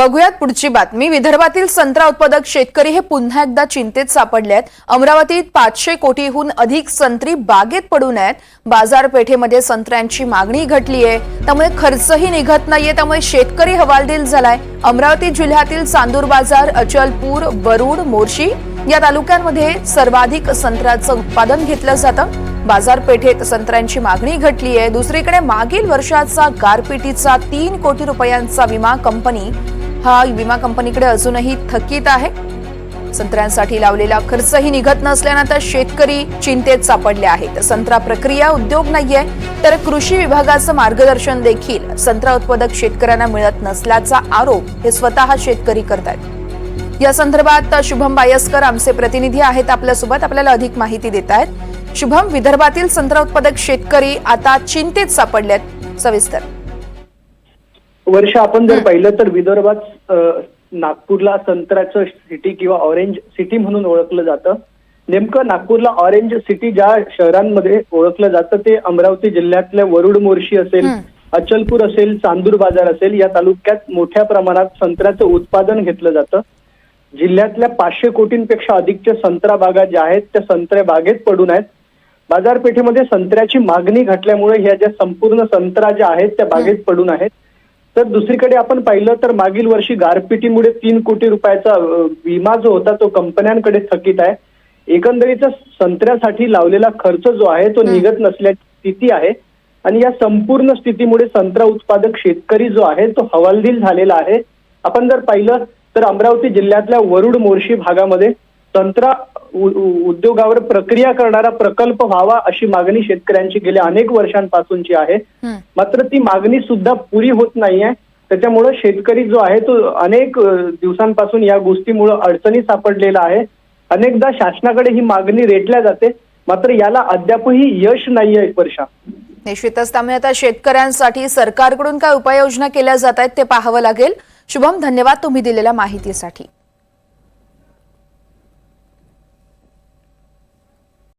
बघूयात पुढची बातमी। विदर्भातील संत्रा उत्पादक शेतकरी हे पुन्हा एकदा चिंतेत सापडले आहेत। अमरावतीत 500 कोटीहून अधिक संत्री बागेत पडून आहेत। बाजारपेठेमध्ये संत्र्यांची मागणी घटली आहे, त्यामुळे खर्चही निघत नाहीये, त्यामुळे शेतकरी हवालदिल झालाय। अमरावती जिल्ह्यातील चांदूर बाजार, अचलपूर, वरुड, मोर्शी या तालुक्यांमध्ये सर्वाधिक संत्र्याचं उत्पादन घेतलं जातं। बाजारपेठेत संत्र्यांची मागणी घटली आहे। दुसरीकडे मागील वर्षाचा गारपिटीचा 3 कोटी रुपयांचा विमा कंपनीकडे अजूनही थकीत आहे। संत्र्यांसाठी लावलेला खर्चही निघत नसल्यानं शेतकरी चिंतेत सापडले आहेत। संत्रा प्रक्रिया उद्योग नाहीये, तर कृषी विभागाचं मार्गदर्शन देखील संत्रा उत्पादक शेतकऱ्यांना मिळत नसल्याचा आरोप हे स्वतः शेतकरी करतात। या संदर्भात शुभम बायस्कर आमचे प्रतिनिधी आहेत आपल्यासोबत, आपल्याला अधिक माहिती देत आहेत। शुभम, विदर्भातील संत्रा उत्पादक शेतकरी आता चिंतेत सापडलेत, सविस्तर। वर्ष आपण जर पाहिलं तर विदर्भात नागपूरला संत्र्याचं सिटी किंवा ऑरेंज सिटी म्हणून ओळखलं जातं। नेमकं नागपूरला ऑरेंज सिटी ज्या शहरांमध्ये ओळखलं जातं ते अमरावती जिल्ह्यातल्या वरुड, मोर्शी असेल, अचलपूर असेल, चांदूर बाजार असेल या तालुक्यात मोठ्या प्रमाणात संत्र्याचं उत्पादन घेतलं जातं। जिल्ह्यातल्या 500 कोटींपेक्षा अधिकच्या संत्रा बागा ज्या आहेत त्या संत्र्या बागेत पडून आहेत। बाजारपेठेमध्ये संत्र्याची मागणी घटल्यामुळे ह्या ज्या संपूर्ण संत्रा ज्या आहेत त्या बागेत पडून आहेत। तर दुसरीकडे आपण पाहिलं तर मागील वर्षी गारपिटीमुळे 3 कोटी रुपयाचा विमा जो होता तो कंपन्यांकडे थकीत आहे। एकंदरीत संत्र्यासाठी लावलेला खर्च जो आहे तो निघत नसल्याची स्थिती आहे आणि या संपूर्ण स्थितीमुळे संत्रा उत्पादक शेतकरी जो आहे तो हवालदिल झालेला आहे। आपण जर पाहिलं तर अमरावती जिल्ह्यातल्या वरुड, मोर्शी भागामध्ये संत्रा उद्योगावर प्रक्रिया करणारा प्रकल्प व्हावा अशी मागणी शेतकऱ्यांची गेल्या अनेक वर्षांपासूनची आहे। मात्र ती मागणी सुद्धा पुरी होत नाहीये। त्याच्यामुळे शेतकरी जो आहे तो अनेक दिवसांपासून या गोष्टीमुळे अडचणी सापडलेला आहे। अनेकदा शासनाकडे ही मागणी रेटल्या जाते, मात्र याला अद्यापही यश नाहीये। वर्षा, निश्चितच त्यामुळे आता शेतकऱ्यांसाठी सरकारकडून काय उपाययोजना केल्या जात आहेत ते पाहावं लागेल। शुभम, धन्यवाद तुम्ही दिलेल्या माहितीसाठी।